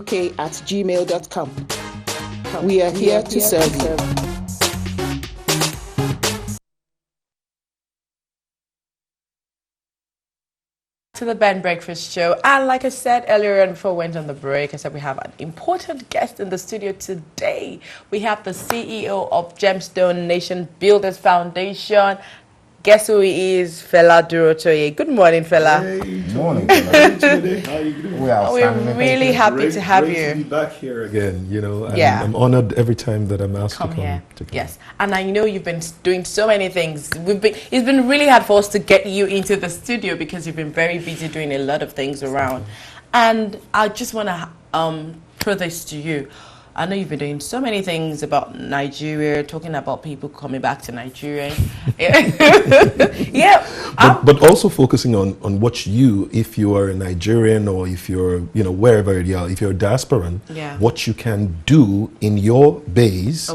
durotoye@gmail.com. We are here to serve you. To the Ben Breakfast Show, and like I said earlier and before we went on the break, I said we have an important guest in the studio today. We have the CEO of Gemstone Nation Builders Foundation. Guess who he is? Fela Durotoye. Good morning, Fela. Good morning, Fela. How are you doing? We're really happy to have you. To be back here again, I'm honored every time that I'm asked to come here. To come. Yes, and I know you've been doing so many things. It's been really hard for us to get you into the studio because you've been very busy doing a lot of things around. And I just want to throw this to you. I know you've been doing so many things about Nigeria, talking about people coming back to Nigeria. Yeah. But also focusing on what if you are a Nigerian or if you're, wherever you are, if you're a diasporan, what you can do in your base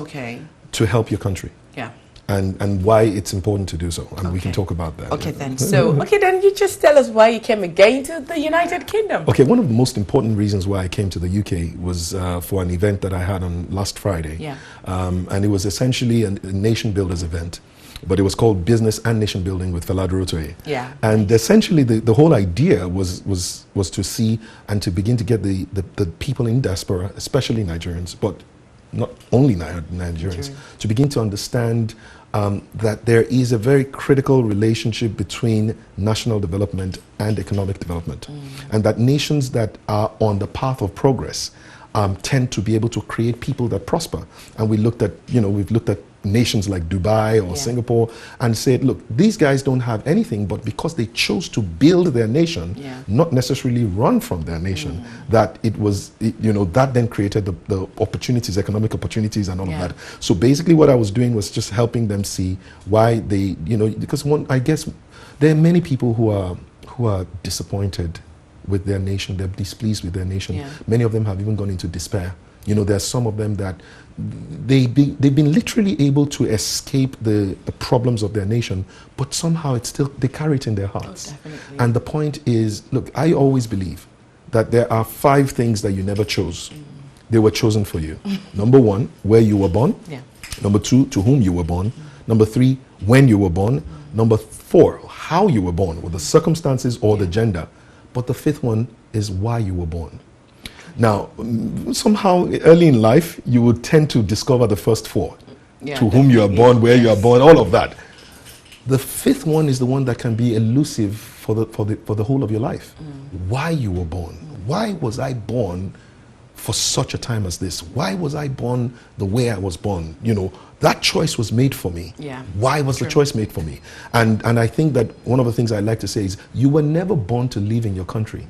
to help your country. Yeah. And why it's important to do so. And we can talk about that. Okay, then. So, then you just tell us why you came again to the United Kingdom. Okay, one of the most important reasons why I came to the UK was for an event that I had on last Friday. Yeah. And it was essentially a nation builders event. But it was called Business and Nation Building with Fela Durotoye. Yeah. And essentially the whole idea was to see and to begin to get the people in diaspora, especially Nigerians, but not only Nigerians, to begin to understand that there is a very critical relationship between national development and economic development. And that nations that are on the path of progress tend to be able to create people that prosper. And we've looked at nations like Dubai or Singapore and said, look, these guys don't have anything, but because they chose to build their nation, not necessarily run from their nation, that that then created the opportunities, economic opportunities and all of that. So basically what I was doing was just helping them see why they, because I guess there are many people who are disappointed with their nation, they're displeased with their nation. Yeah. Many of them have even gone into despair. There's some of them that they've been literally able to escape the problems of their nation, but somehow they carry it in their hearts. And the point is, look, I always believe that there are 5 things that you never chose. They were chosen for you. Number 1, where you were born. Yeah. Number 2, to whom you were born. Number 3, when you were born. Number 4, how you were born, or the circumstances or the gender. But the 5th one is why you were born. Now, somehow early in life, you would tend to discover the first 4. To whom you are born, where you are born, all of that. The 5th one is the one that can be elusive for the whole of your life. Why you were born. Why was I born for such a time as this? Why was I born the way I was born? That choice was made for me. Yeah. Why was the choice made for me? And I think that one of the things I like to say is, you were never born to live in your country.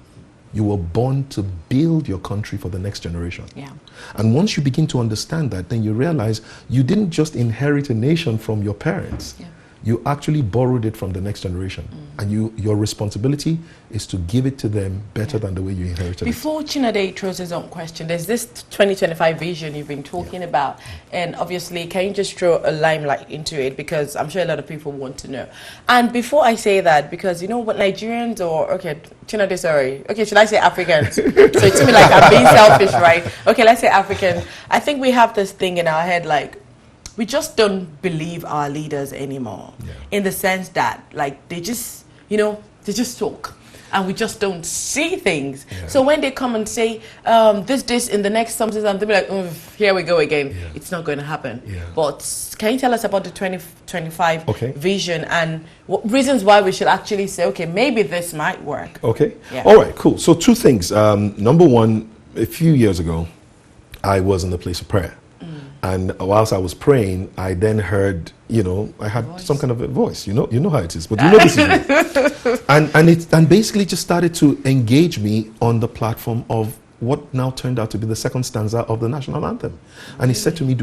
You were born to build your country for the next generation. Yeah. And once you begin to understand that, then you realize you didn't just inherit a nation from your parents. Yeah. You actually borrowed it from the next generation. And your responsibility is to give it to them better than the way you inherited it. Before Chinade throws his own question, there's this 2025 vision you've been talking about. And obviously, can you just throw a limelight into it? Because I'm sure a lot of people want to know. And before I say that, because what Nigerians Chinade, sorry. Okay, should I say Africans? So it's me like I'm being selfish, right? Okay, let's say Africans. I think we have this thing in our head like, we just don't believe our leaders anymore, in the sense that they just talk and we just don't see things. Yeah. So when they come and say this in the next something, they'll be like, here we go again. Yeah. It's not going to happen. Yeah. But can you tell us about the 2025 vision and reasons why we should actually say, okay, maybe this might work? Okay. Yeah. All right, cool. So 2 things. Number 1, a few years ago, I was in the place of prayer. And whilst I was praying, I then heard, I had some kind of a voice. You know how it is, but this is me. And basically just started to engage me on the platform of what now turned out to be the second stanza of the national anthem. And he said to me,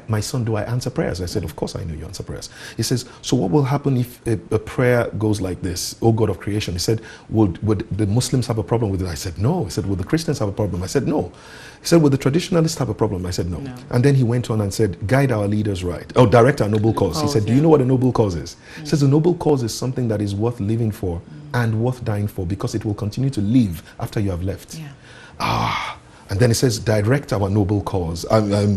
my son, do I answer prayers? I said, of course I know you answer prayers. He says, so what will happen if a prayer goes like this? O God of creation. He said, would the Muslims have a problem with it? I said, no. He said, would the Christians have a problem? I said, no. He said, would the traditionalists have a problem? I said, no. And then he went on and said, guide our leaders right. Oh, direct our noble cause. He said, do you know what a noble cause is? He says, a noble cause is something that is worth living for and worth dying for, because it will continue to live after you have left. Yeah. And then it says, direct our noble cause,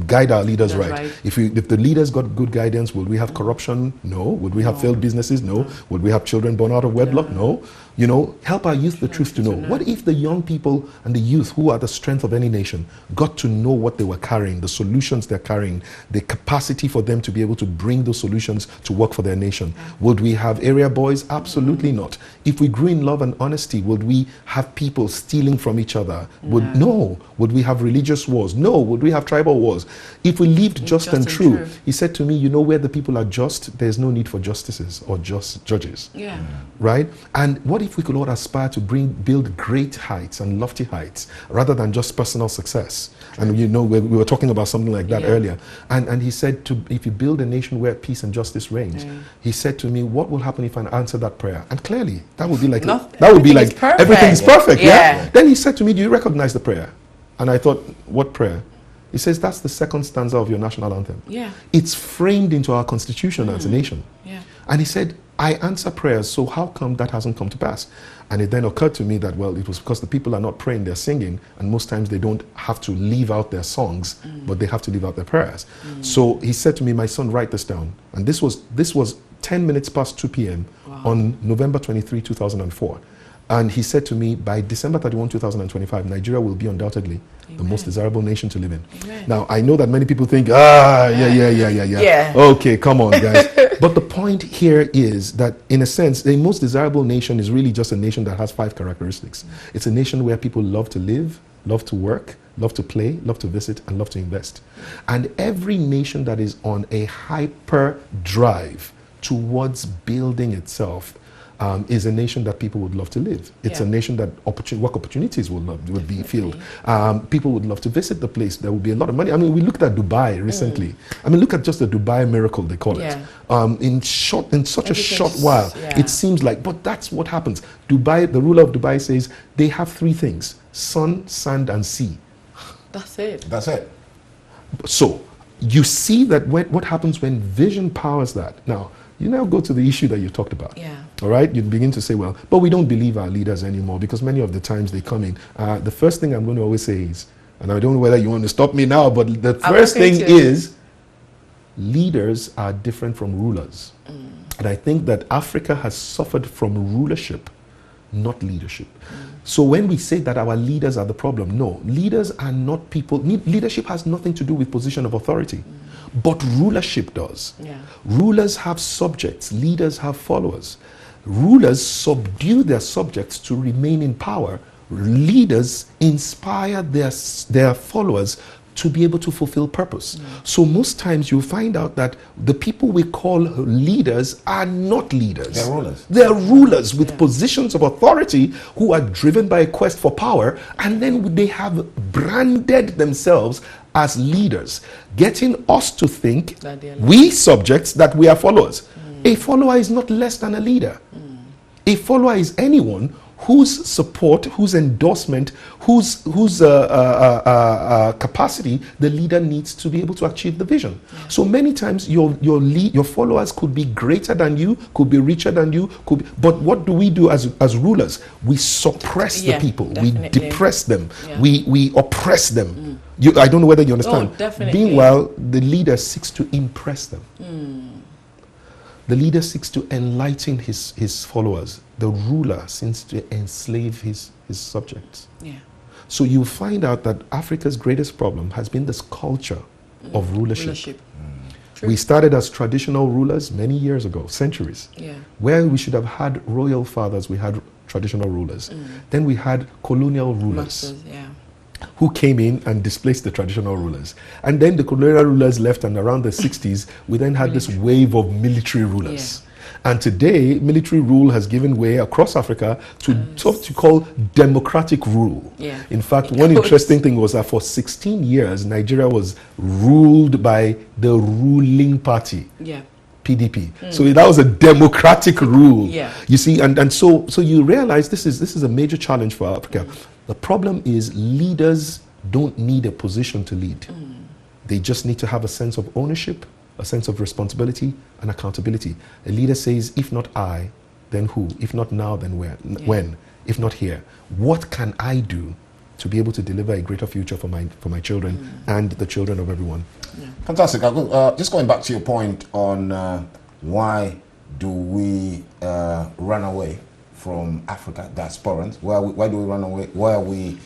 guide our leaders right. If the leaders got good guidance, would we have corruption? No. Would we have failed businesses? No. Would we have children born out of wedlock? No. You know, help our youth the truth to know. What if the young people and the youth, who are the strength of any nation, got to know what they were carrying, the solutions they're carrying, the capacity for them to be able to bring those solutions to work for their nation? Would we have area boys? Absolutely not. If we grew in love and honesty, would we have people stealing from each other? No. Would we have religious wars? No. Would we have tribal wars? If we lived just and true, he said to me, you know, where the people are just, there's no need for justices or just judges. Yeah. Right? And what if we could all aspire to build great heights and lofty heights rather than just personal success? And you know, we were talking about something like that earlier. And he said, if you build a nation where peace and justice reigns, he said to me, what will happen if I answer that prayer? And clearly, that would be like, everything's perfect. Yeah. Then he said to me, do you recognize the prayer? And I thought, what prayer? He says, that's the second stanza of your national anthem. Yeah. It's framed into our constitution as a nation. Yeah. And he said, I answer prayers, so how come that hasn't come to pass? And it then occurred to me that, well, it was because the people are not praying, they're singing, and most times they don't have to leave out their songs, but they have to leave out their prayers. So he said to me, my son, write this down. And this was 10 minutes past 2 p.m. on November 23, 2004. And he said to me, by December 31, 2025, Nigeria will be undoubtedly the most desirable nation to live in. Now, I know that many people think, yeah. Okay, come on, guys. But the point here is that, in a sense, the most desirable nation is really just a nation that has 5 characteristics. It's a nation where people love to live, love to work, love to play, love to visit, and love to invest. And every nation that is on a hyper drive towards building itself is a nation that people would love to live. It's a nation that work opportunities would be filled. People would love to visit the place. There would be a lot of money. I mean, we looked at Dubai recently. I mean, look at just the Dubai miracle, they call it. In such a short while, it seems like, but that's what happens. Dubai, the ruler of Dubai says they have 3 things: sun, sand, and sea. That's it. That's it. So you see that what happens when vision powers that. Now, you now go to the issue that you talked about. All right, you begin to say, well, but we don't believe our leaders anymore, because many of the times they come in. The first thing I'm going to always say is, and I don't know whether you want to stop me now, but the first thing is, leaders are different from rulers. And I think that Africa has suffered from rulership, not leadership. So when we say that our leaders are the problem, no, leaders are not people. Leadership has nothing to do with position of authority, but rulership does. Rulers have subjects, leaders have followers. Rulers subdue their subjects to remain in power. Leaders inspire their followers to be able to fulfill purpose. So most times you'll find out that the people we call leaders are not leaders. They're rulers. They're rulers with positions of authority who are driven by a quest for power, and then they have branded themselves as leaders, getting us to think, we subjects, that we are followers. A follower is not less than a leader. A follower is anyone whose support, whose endorsement, whose capacity the leader needs to be able to achieve the vision. So many times your followers could be greater than you, could be richer than you, but what do we do as rulers? We suppress the people, we depress them, we oppress them. I don't know whether you understand. Oh, definitely. Meanwhile, the leader seeks to impress them. The leader seeks to enlighten his followers. The ruler seeks to enslave his subjects. So you find out that Africa's greatest problem has been this culture of rulership. We started as traditional rulers many years ago, centuries. Where we should have had royal fathers, we had traditional rulers. Then we had colonial rulers. Who came in and displaced the traditional rulers. And then the colonial rulers left, and around the 60s, we then had this wave of military rulers. And today, military rule has given way across Africa to what you call democratic rule. In fact, one interesting thing was that for 16 years, Nigeria was ruled by the ruling party. PDP. So that was a democratic rule. You see, and so you realize this is a major challenge for Africa. The problem is leaders don't need a position to lead. They just need to have a sense of ownership, a sense of responsibility and accountability. A leader says, if not I, then who? If not now, then where? When? If not here, what can I do to be able to deliver a greater future for my children and the children of everyone. Fantastic. Just going back to your point on why do we run away from Africa, diasporans? Why do we run away? Why are we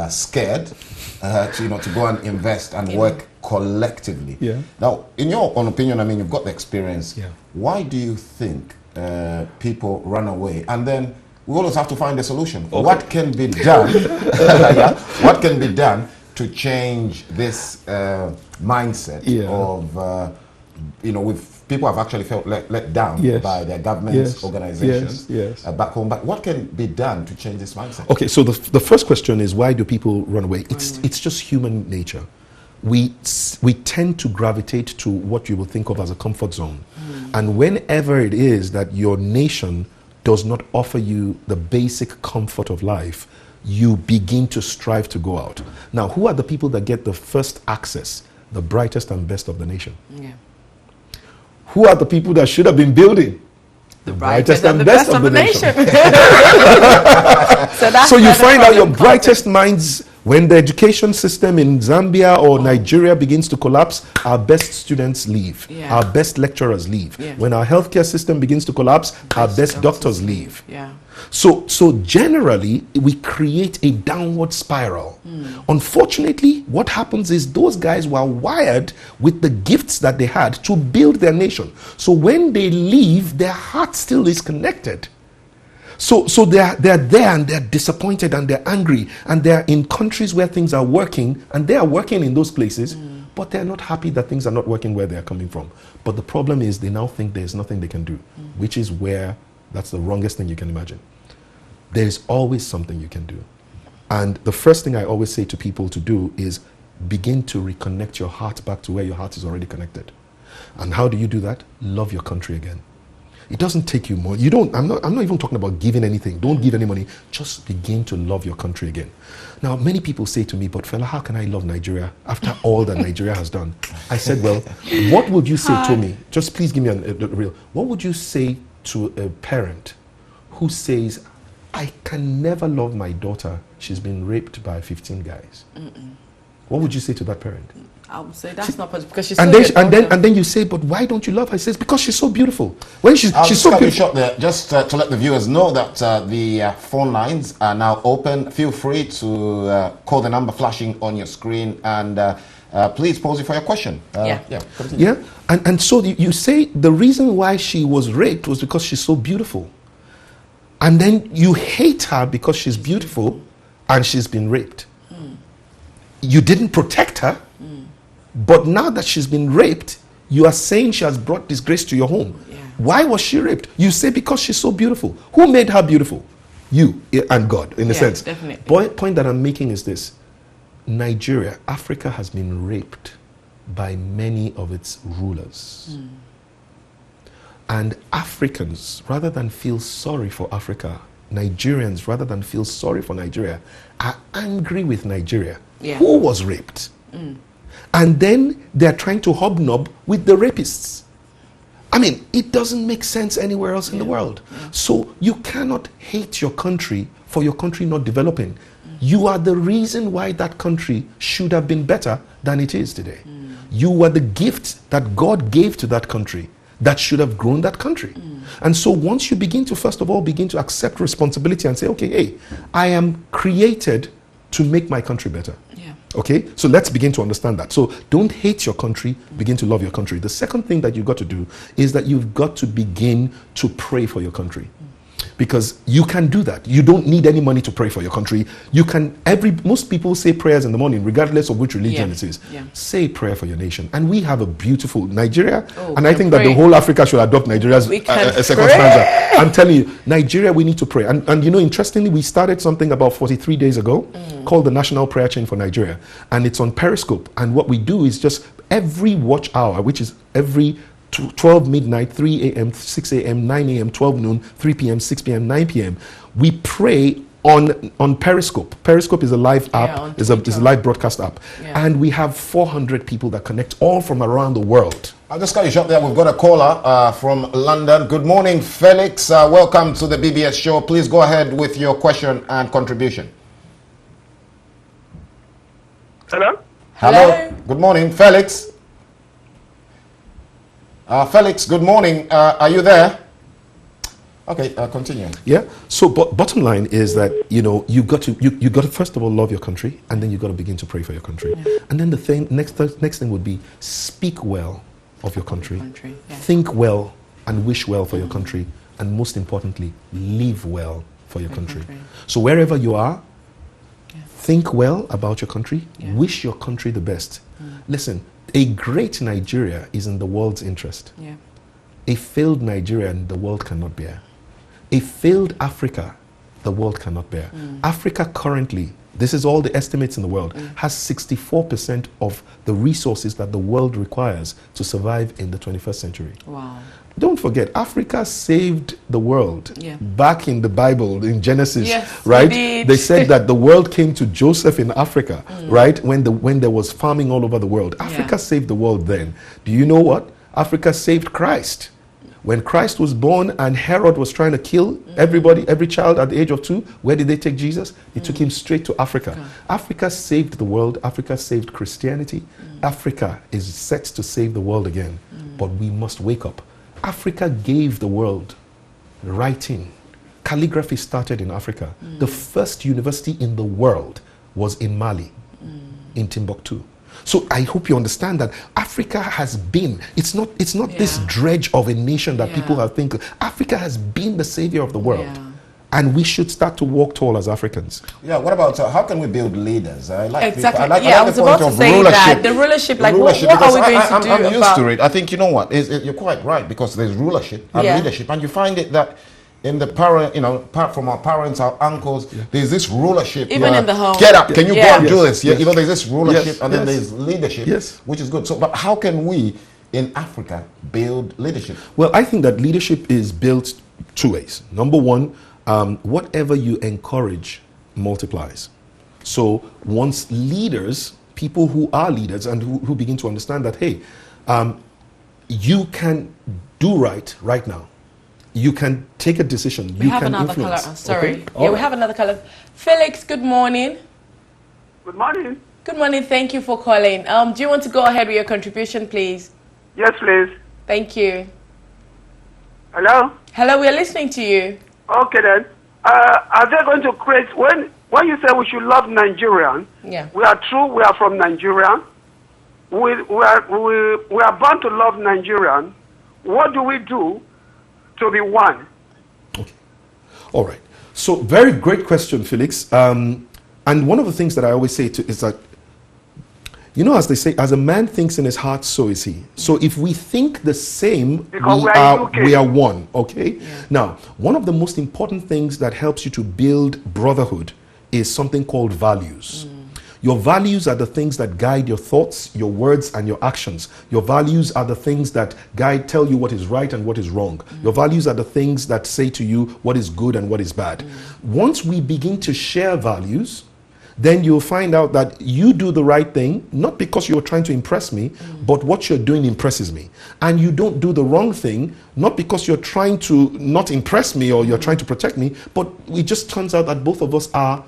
scared to go and invest and work collectively? Yeah. Now, in your own opinion, I mean, you've got the experience. Yeah. Why do you think people run away? And then we always have to find a solution. Okay. What can be done? What can be done to change this mindset of with people have actually felt let down by their governments, organizations back home. But what can be done to change this mindset? Okay, so the first question is, why do people run away? It's just human nature. We tend to gravitate to what you will think of as a comfort zone. And whenever it is that your nation does not offer you the basic comfort of life, you begin to strive to go out. Now, who are the people that get the first access? The brightest and best of the nation. Yeah. Who are the people that should have been building? The brightest and best of the nation. So you find out your brightest minds. When the education system in Zambia or Nigeria begins to collapse, our best students leave. Yeah. Our best lecturers leave. Yeah. When our healthcare system begins to collapse, our best doctors leave. Yeah. So generally, we create a downward spiral. Unfortunately, what happens is those guys were wired with the gifts that they had to build their nation. So when they leave, their heart still is connected. So they're there and they're disappointed and they're angry and they're in countries where things are working and they are working in those places, but they're not happy that things are not working where they're coming from. But the problem is they now think there's nothing they can do, which is where that's the wrongest thing you can imagine. There's always something you can do. And the first thing I always say to people to do is begin to reconnect your heart back to where your heart is already connected. And how do you do that? Love your country again. It doesn't take you more. I'm not even talking about giving anything. Don't give any money. Just begin to love your country again. Now, many people say to me, but Fela, how can I love Nigeria after all that Nigeria has done? I said, well, what would you say to me? Just please give me a real. What would you say to a parent who says, I can never love my daughter. She's been raped by 15 guys. What would you say to that parent? I would say that's not possible because she's and then you say, but why don't you love her? He says, because she's so beautiful. When she's so beautiful. Short there, just to let the viewers know that the phone lines are now open. Feel free to call the number flashing on your screen and please pose it for your question. And so you say the reason why she was raped was because she's so beautiful. And then you hate her because she's beautiful and she's been raped. You didn't protect her. But now that she's been raped, you are saying she has brought disgrace to your home. Yeah. Why was she raped? You say because she's so beautiful. Who made her beautiful? You and God, in a sense. Definitely. Point that I'm making is this. Nigeria, Africa has been raped by many of its rulers. And Africans, rather than feel sorry for Africa, Nigerians, rather than feel sorry for Nigeria, are angry with Nigeria. Yeah. Who was raped? And then they're trying to hobnob with the rapists. I mean, it doesn't make sense anywhere else in the world. So you cannot hate your country for your country not developing. You are the reason why that country should have been better than it is today. You were the gift that God gave to that country that should have grown that country. And so once you begin to, first of all, begin to accept responsibility and say, okay, hey, I am created to make my country better. Okay, so let's begin to understand that. So don't hate your country, begin to love your country. The second thing that you've got to do is that you've got to begin to pray for your country. Because you can do that. You don't need any money to pray for your country. You can, most people say prayers in the morning, regardless of which religion it is. Say prayer for your nation. And we have a beautiful Nigeria. And I think that the whole Africa should adopt Nigeria's second stanza. I'm telling you, Nigeria, we need to pray. And you know, interestingly, we started something about 43 days ago called the National Prayer Chain for Nigeria. And it's on Periscope. And what we do is just every watch hour, which is every 12 midnight, 3 a.m., 6 a.m., 9 a.m., 12 noon, 3 p.m., 6 p.m., 9 p.m. We pray on Periscope. Periscope is a live app, is a live broadcast app. And we have 400 people that connect all from around the world. I'll just cut you short there. We've got a caller from London. Good morning, Felix. Welcome to the BBS show. Please go ahead with your question and contribution. Hello? Hello. Good morning, Felix. Felix, good morning. Are you there? Okay, continue. Yeah. So, bottom line is that you got to first of all love your country, and then you got to begin to pray for your country, and then the next thing would be speak well of your country, think well and wish well for your country, and most importantly, live well for your country. So wherever you are, think well about your country, wish your country the best. Listen, a great Nigeria is in the world's interest. A failed Nigeria the world cannot bear. A failed Africa, the world cannot bear. Africa currently, this is all the estimates in the world, has 64% of the resources that the world requires to survive in the 21st century. Wow. Don't forget, Africa saved the world back in the Bible, in Genesis, right? They said that the world came to Joseph in Africa, right? When there was farming all over the world. Africa saved the world then. Do you know what? Africa saved Christ. When Christ was born and Herod was trying to kill everybody, every child at the age of 2, where did they take Jesus? They took him straight to Africa. Africa saved the world. Africa saved Christianity. Africa is set to save the world again. But we must wake up. Africa gave the world writing. Calligraphy started in Africa. The first university in the world was in Mali, in Timbuktu. So I hope you understand that Africa has been, it's not this dredge of a nation that people have think. Africa has been the savior of the world. And we should start to walk tall as Africans. Yeah, what about, how can we build leaders? I like Exactly. I like I the was point about to of say rulership. that. The rulership, like what are we going to do I'm used about to it. I think, you know what, you're quite right, because there's rulership and leadership. And you find it that in the parent, apart from our parents, our uncles, there's this rulership. Even in the home. Get up, can you go and do this? Yes. There's this rulership and then there's leadership, which is good. So, but how can we in Africa build leadership? Well, I think that leadership is built 2 ways. Number one, whatever you encourage multiplies. So once leaders, people who are leaders and who begin to understand that, hey, you can do right now. You can take a decision. We have another caller. Sorry. Okay? We have another caller. Felix, good morning. Good morning. Good morning. Thank you for calling. Do you want to go ahead with your contribution, please? Yes, please. Thank you. Hello? Hello, we are listening to you. Okay, then. Are they going to create, when you say we should love Nigerian, we are true, we are from Nigeria. We are bound to love Nigerian. What do we do to be one? Okay. All right. So very great question, Felix. And one of the things that I always say is that, as they say, as a man thinks in his heart, so is he. So if we think the same, we are one. Okay. Now, one of the most important things that helps you to build brotherhood is something called values. Your values are the things that guide your thoughts, your words, and your actions. Your values are the things that tell you what is right and what is wrong. Your values are the things that say to you what is good and what is bad. Once we begin to share values, then you'll find out that you do the right thing, not because you're trying to impress me, but what you're doing impresses me. And you don't do the wrong thing, not because you're trying to not impress me or you're trying to protect me, but it just turns out that both of us are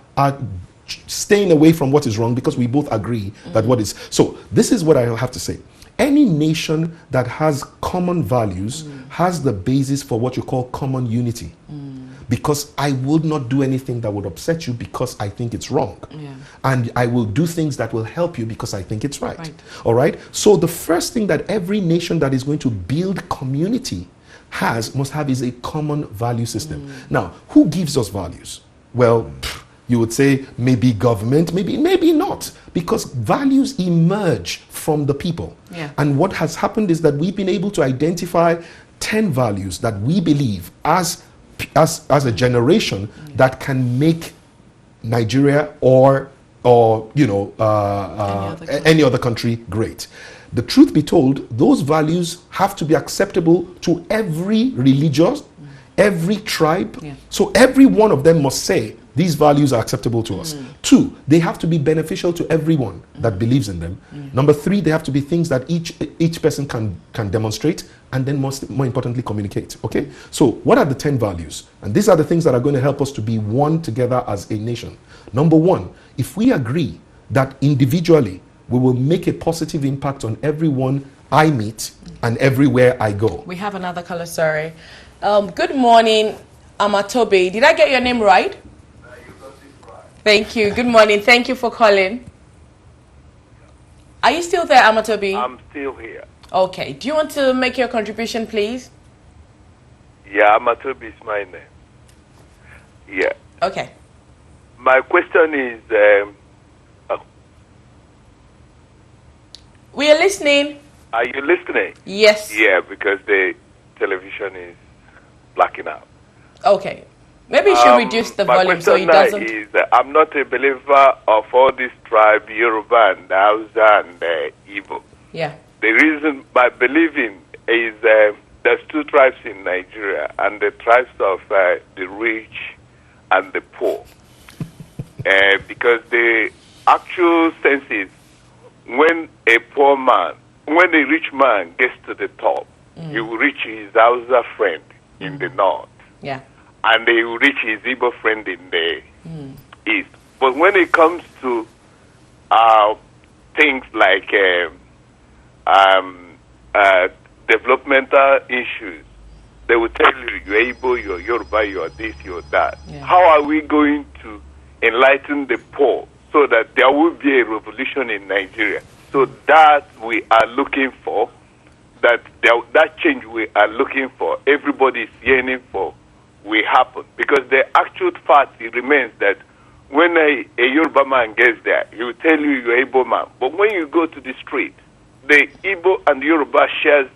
staying away from what is wrong because we both agree that what is. So this is what I have to say. Any nation that has common values has the basis for what you call common unity. Because I would not do anything that would upset you because I think it's wrong. And I will do things that will help you because I think it's right. All right? So the first thing that every nation that is going to build community must have is a common value system. Now, who gives us values? Well, you would say maybe government, maybe not, because values emerge from the people. And what has happened is that we've been able to identify 10 values that we believe as a generation that can make Nigeria or any other country great. The truth be told, those values have to be acceptable to every religion, every tribe. So every one of them must say, these values are acceptable to us. 2, they have to be beneficial to everyone that believes in them. Number 3, they have to be things that each person can demonstrate and then more importantly communicate. Okay? So what are the 10 values? And these are the things that are going to help us to be one together as a nation. Number 1, if we agree that individually we will make a positive impact on everyone I meet and everywhere I go. We have another caller, sorry. Good morning, Amatobe. Did I get your name right? You got it right. Thank you. Good morning. Thank you for calling. Are you still there, Amatobe? I'm still here. Okay. Do you want to make your contribution, please? Yeah, Amatobi is my name. Yeah. Okay. My question is, We are listening. are you listening? Yes. Yeah, because the television is blacking out. Okay. Maybe you should reduce the volume so it doesn't. My question is, I'm not a believer of all these tribes, Yoruba and Hausa and Igbo. Yeah. The reason by believing is there's two tribes in Nigeria, and the tribes of the rich and the poor. Because the actual sense is when a rich man gets to the top, he will reach his Hausa friend in the north. Yeah. And he will reach his Igbo friend in the east. But when it comes to things like developmental issues, they will tell you, you're Igbo, you're Yoruba, you're this, you're that. Yeah. How are we going to enlighten the poor so that there will be a revolution in Nigeria? So that we are looking for, that change we are looking for, everybody is yearning for, will happen. Because the actual fact, it remains that when a Yoruba man gets there, he will tell you you're Igbo man. But when you go to the street, the Igbo and Yoruba shares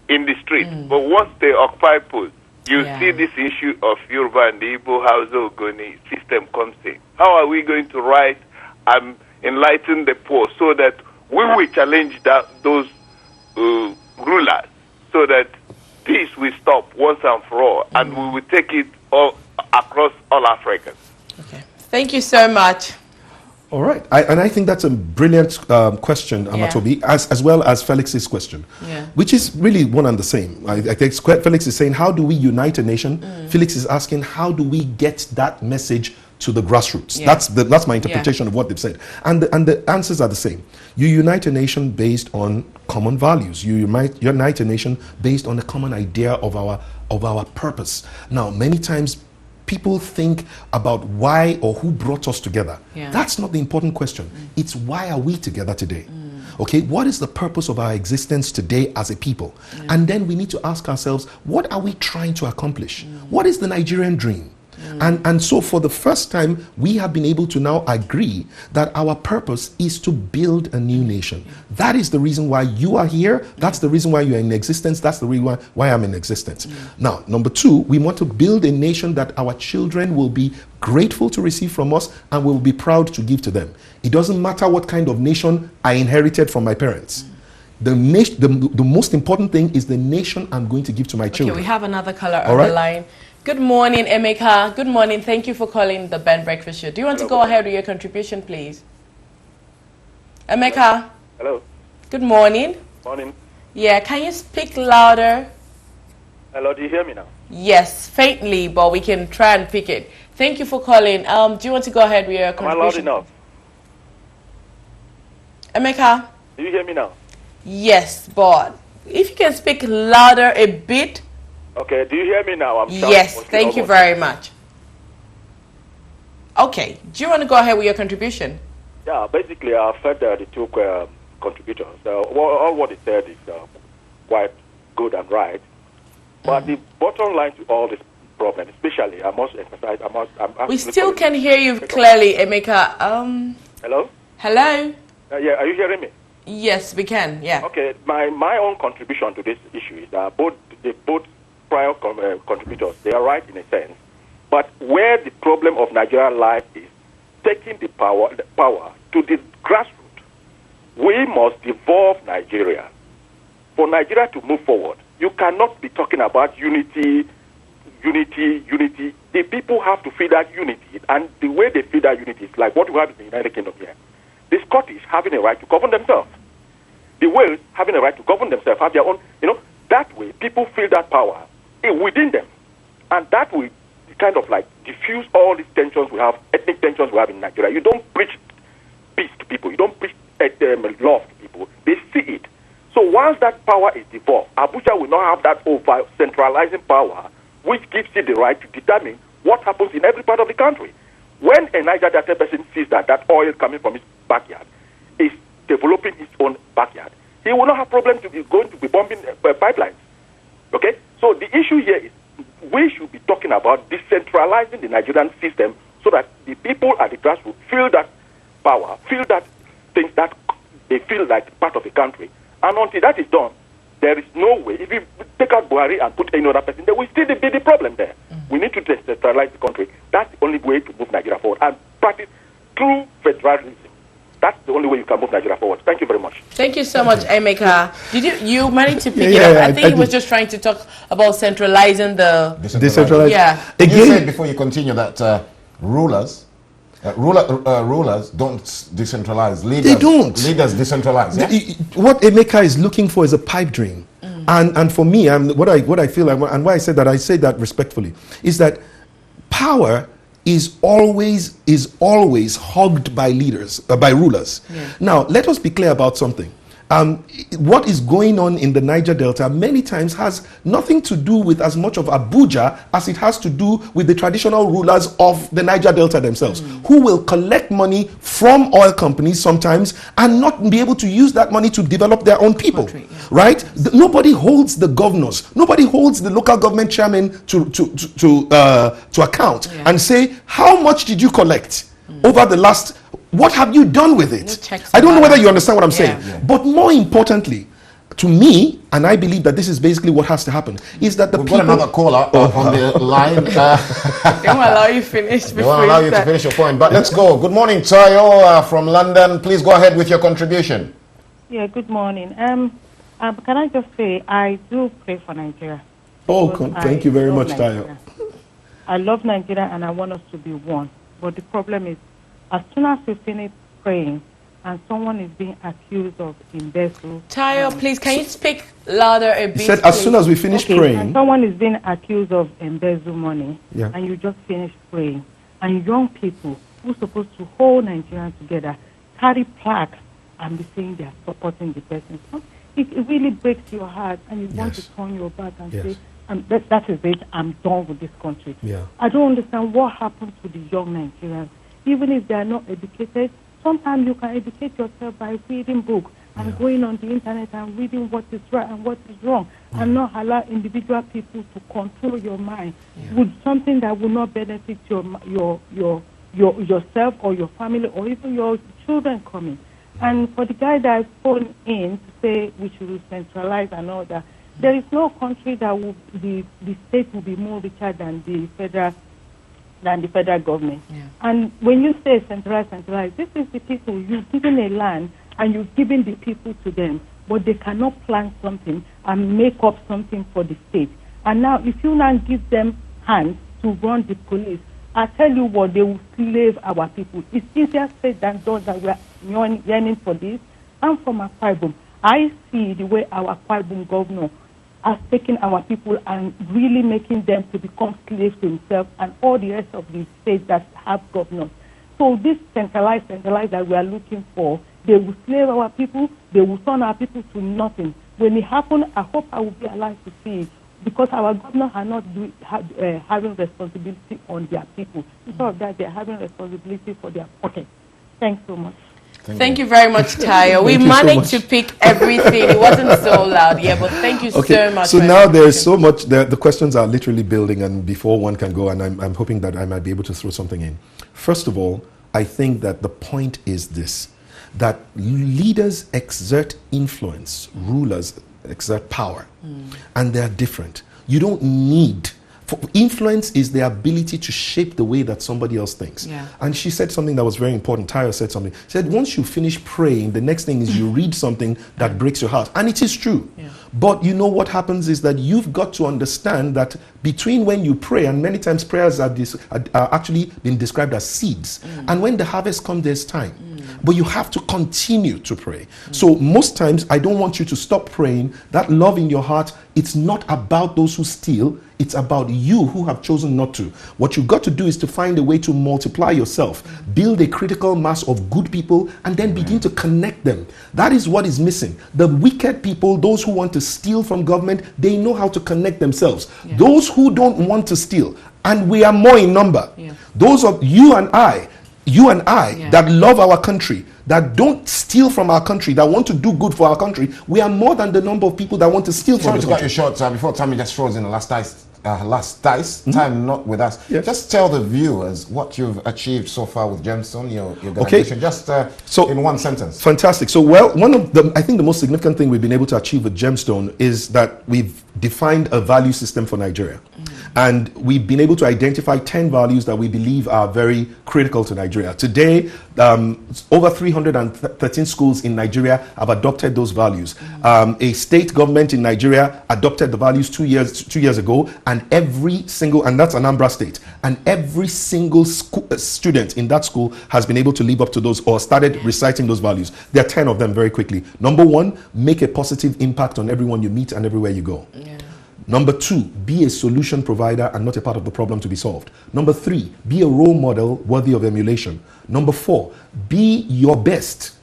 in the street. But once they occupy posts, you see this issue of Yoruba and the Igbo Hausa Ogoni system comes in. How are we going to write and enlighten the poor so that we will challenge those rulers so that this will stop once and for all, and we will take it all across all Africans? Okay. Thank you so much. All right. And I think that's a brilliant question, Amatobi, as well as Felix's question, which is really one and the same. I think Felix is saying, how do we unite a nation? Felix is asking, how do we get that message to the grassroots? That's my interpretation of what they've said. And the answers are the same. You unite a nation based on common values. You unite a nation based on a common idea of our purpose. Now, many times people think about why or who brought us together. That's not the important question. It's why are we together today? Okay, what is the purpose of our existence today as a people? And then we need to ask ourselves, what are we trying to accomplish? What is the Nigerian dream? And so for the first time, we have been able to now agree that our purpose is to build a new nation. That is the reason why you are here. That's the reason why you are in existence. That's the reason why I'm in existence. Now, number two, we want to build a nation that our children will be grateful to receive from us and will be proud to give to them. It doesn't matter what kind of nation I inherited from my parents. The most important thing is the nation I'm going to give to my children. Okay, we have another caller on the line. Good morning, Emeka. Good morning. Thank you for calling the Ben Breakfast Show. Do you want to go ahead with your contribution, please? Emeka. Hello. Good morning. Morning. Yeah, can you speak louder? Hello, do you hear me now? Yes, faintly, but we can try and pick it. Thank you for calling. Do you want to go ahead with your contribution? Am I loud enough? Emeka? Do you hear me now? Yes, but if you can speak louder a bit. Okay, do you hear me now? Yes, thank you very much. Okay, do you want to go ahead with your contribution? Yeah, basically I've heard the two contributors. All what they said is quite good and right. But the bottom line to all this problem, especially, I must emphasize, we still can hear you clearly, Emeka. Hello? Hello? Yeah, are you hearing me? Yes, we can, yeah. Okay, my own contribution to this issue is that both prior contributors, they are right in a sense. But where the problem of Nigeria lies is taking the power to the grassroots. We must devolve Nigeria. For Nigeria to move forward, you cannot be talking about unity. The people have to feel that unity, and the way they feel that unity is like what we have in the United Kingdom here. The Scottish having a right to govern themselves. The Wales having a right to govern themselves, have their own, that way people feel that power within them. And that will kind of like diffuse all these tensions we have, ethnic tensions we have in Nigeria. You don't preach peace to people. You don't preach love to people. They see it. So once that power is devolved, Abuja will not have that over centralizing power, which gives it the right to determine what happens in every part of the country. When a Niger Delta person sees that oil coming from his backyard is developing his own backyard, he will not have problem to be going to be bombing pipelines. Okay? So the issue here is we should be talking about decentralizing the Nigerian system so that the people at the grassroots feel that power, feel that things that they feel like part of the country. And until that is done, there is no way. If you take out Buhari and put any other person, there will still be the problem there. We need to decentralize the country. That's the only way to move Nigeria forward and practice true federalism. That's the only way you can move Nigeria forward. Thank you very much. Thank you so much, Emeka. Did you manage to pick it up? I think he was just trying to talk about centralizing the... Decentralized. Yeah. Again, you said before you continue that rulers don't decentralize. Leaders, they don't. Leaders decentralize. Yeah? What Emeka is looking for is a pipe dream. And for me, what I feel, and why I say that respectfully, is that power is always hogged by leaders, by rulers. Yeah. Now, let us be clear about something. What is going on in the Niger Delta many times has nothing to do with as much of Abuja as it has to do with the traditional rulers of the Niger Delta themselves, who will collect money from oil companies sometimes and not be able to use that money to develop their own people, right? Nobody holds the governors, nobody holds the local government chairman to account and say, how much did you collect over the last... What have you done with it? I don't know whether you understand what I'm saying. Yeah. But more importantly, to me, and I believe that this is basically what has to happen, is that We've got another caller on the line. They won't allow you finish. They won't allow you to finish your point. But let's go. Good morning, Tayo from London. Please go ahead with your contribution. Yeah, good morning. Can I just say, I do pray for Nigeria. Thank you very much, Tayo. I love Nigeria and I want us to be one. But the problem is, as soon as we finish praying and someone is being accused of embezzle... Tayo, please, can you speak louder a bit? He said, as soon as we finish praying... And someone is being accused of embezzle money, and you just finish praying. And young people who are supposed to hold Nigeria together carry plaques and be saying they are supporting the person. It really breaks your heart and you want to turn your back and say, that is it, I'm done with this country. Yeah. I don't understand what happens to the young Nigerians. Even if they are not educated, sometimes you can educate yourself by reading books and going on the internet and reading what is right and what is wrong, and not allow individual people to control your mind with something that will not benefit yourself or your family or even your children coming. And for the guy that phoned in to say we should centralize and all that, there is no country that will the state will be more richer than the federal government. Yeah. And when you say centralize, this is the people. You've given a land and you've given the people to them, but they cannot plan something and make up something for the state. And now if you now give them hands to run the police, I tell you what, they will slave our people. It's easier said than done that we are yearning for this. I'm from Akwa Ibom. I see the way our Akwa Ibom governor has taken our people and really making them to become slaves to himself and all the rest of the states that have governors. So this centralized that we are looking for, they will slave our people, they will turn our people to nothing. When it happens, I hope I will be alive to see it, because our governors are not having responsibility on their people. Instead of that, they are having responsibility for their pocket. Thanks so much. Thank you very much, Tayo. We managed to pick everything. It wasn't so loud, but thank you so much. So now there's so much, the questions are literally building, and before one can go, and I'm hoping that I might be able to throw something in. First of all, I think that the point is this, that leaders exert influence, rulers exert power, and they're different. You don't need... Influence is the ability to shape the way that somebody else thinks. Yeah. And she said something that was very important. Tayo said something. She said, once you finish praying, the next thing is you read something that breaks your heart. And it is true. Yeah. But you know what happens is that you've got to understand that between when you pray, and many times prayers are actually been described as seeds. And when the harvest comes, there's time. but you have to continue to pray. So most times, I don't want you to stop praying. That love in your heart, it's not about those who steal. It's about you who have chosen not to. What you've got to do is to find a way to multiply yourself, build a critical mass of good people, and then begin to connect them. That is what is missing. The wicked people, those who want to steal from government, they know how to connect themselves. Those who don't want to steal, and we are more in number. Those of you and I that love our country, that don't steal from our country, that want to do good for our country, we are more than the number of people that want to steal from Sorry the to cut country. you short, before Tammy just throws in the last dice, time not with us. Yes. Just tell the viewers what you've achieved so far with Gemstone, your organization, just so in one sentence. Fantastic. So, well, I think the most significant thing we've been able to achieve with Gemstone is that we've defined a value system for Nigeria. And we've been able to identify 10 values that we believe are very critical to Nigeria. Today, over 313 schools in Nigeria have adopted those values. A state government in Nigeria adopted the values 2 years ago, and and that's Anambra State, and every single student in that school has been able to live up to those or started reciting those values. There are 10 of them very quickly. Number 1, make a positive impact on everyone you meet and everywhere you go. Number 2, be a solution provider and not a part of the problem to be solved. Number 3, be a role model worthy of emulation. Number 4, be your best.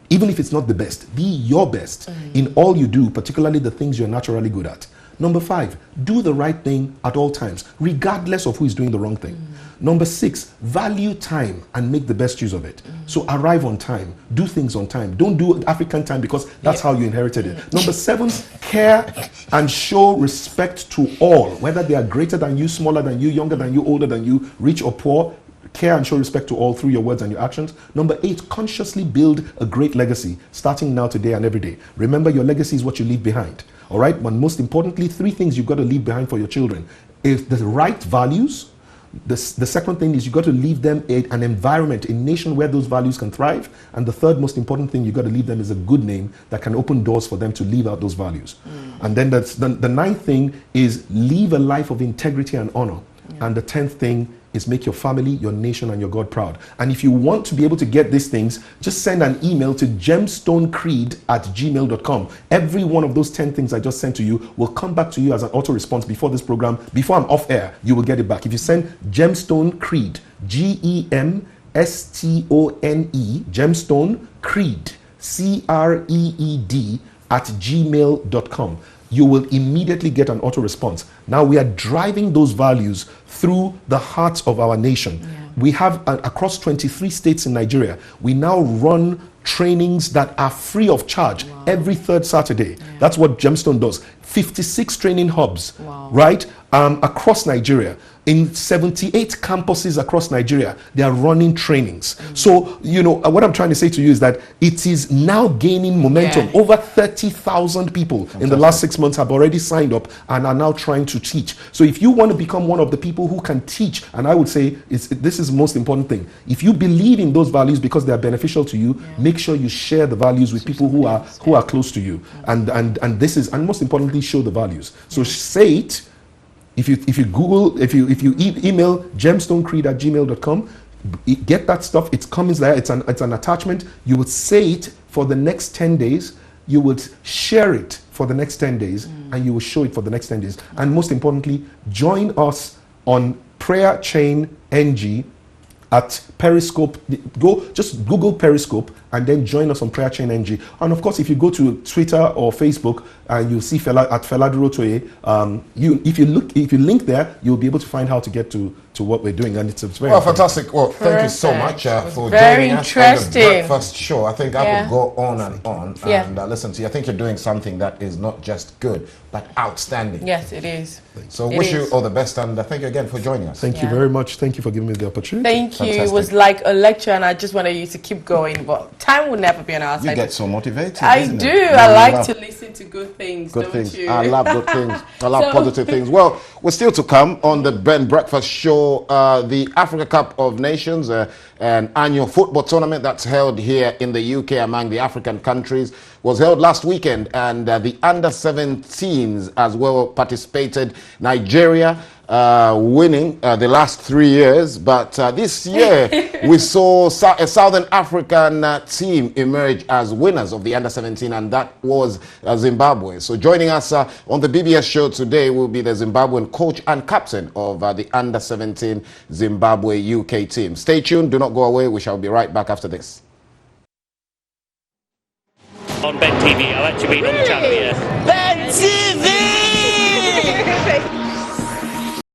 Even if it's not the best, be your best in all you do, particularly the things you're naturally good at. Number 5, do the right thing at all times, regardless of who is doing the wrong thing. Number 6, value time and make the best use of it. So arrive on time, do things on time. Don't do African time because that's how you inherited it. Number 7, care and show respect to all, whether they are greater than you, smaller than you, younger than you, older than you, rich or poor. Care and show respect to all through your words and your actions. Number 8, consciously build a great legacy, starting now, today, and every day. Remember, your legacy is what you leave behind. All right? But most importantly, 3 things you've got to leave behind for your children. Is the right values. The second thing is you've got to leave them an environment, a nation where those values can thrive. And the third most important thing you've got to leave them is a good name that can open doors for them to live out those values. And then the 9th thing is live a life of integrity and honor. And the 10th thing is make your family, your nation, and your God proud. And if you want to be able to get these things, just send an email to gemstonecreed@gmail.com. Every one of those 10 things I just sent to you will come back to you as an auto response before this program. Before I'm off air, you will get it back. If you send gemstonecreed, GEMSTONE, gemstone creed, CREED @gmail.com. You will immediately get an auto response. Now we are driving those values through the hearts of our nation. We have across 23 states in Nigeria. We now run trainings that are free of charge every 3rd Saturday. That's what Gemstone does. 56 training hubs, right? Across Nigeria. In 78 campuses across Nigeria, they are running trainings. So, what I'm trying to say to you is that it is now gaining momentum. Over 30,000 people in the last 6 months have already signed up and are now trying to teach. So if you want to become one of the people who can teach, and I would say this is the most important thing. If you believe in those values because they are beneficial to you, make sure you share the values with people who are close to you. And most importantly, show the values. So say it. If you email gemstonecreed@gmail.com, get that stuff. It comes there. It's an attachment. You would say it for the next 10 days. You would share it for the next 10 days, and you will show it for the next 10 days. And most importantly, join us on Prayer Chain NG at Periscope. Just Google Periscope and then join us on Prayer Chain NG. And of course, if you go to Twitter or Facebook, you'll see Fela at Fela Durotoye. If you link there, you'll be able to find how to get to what we're doing, and it's very fantastic. Well, thank you so much for very joining us on the breakfast show. I think I could go on and on and listen to you. I think you're doing something that is not just good but outstanding. Yes, it is. So wish you all the best, and thank you again for joining us. Thank you very much. Thank you for giving me the opportunity. Thank you. It was like a lecture, and I just wanted you to keep going, but time will never be on our side. You get so motivated. I do. I like to listen to good things. Good things. You? I love good things. I love positive things. Well, we're still to come on the Ben Breakfast Show. The Africa Cup of Nations, an annual football tournament that's held here in the UK among the African countries, was held last weekend, and the under-17s as well participated. Nigeria winning the last 3 years, but this year we saw a Southern African team emerge as winners of the Under-17, and that was Zimbabwe. So joining us on the BBS show today will be the Zimbabwean coach and captain of the Under-17 Zimbabwe UK team. Stay tuned, do not go away, we shall be right back after this. On Ben TV, I've actually been on the channel, yeah.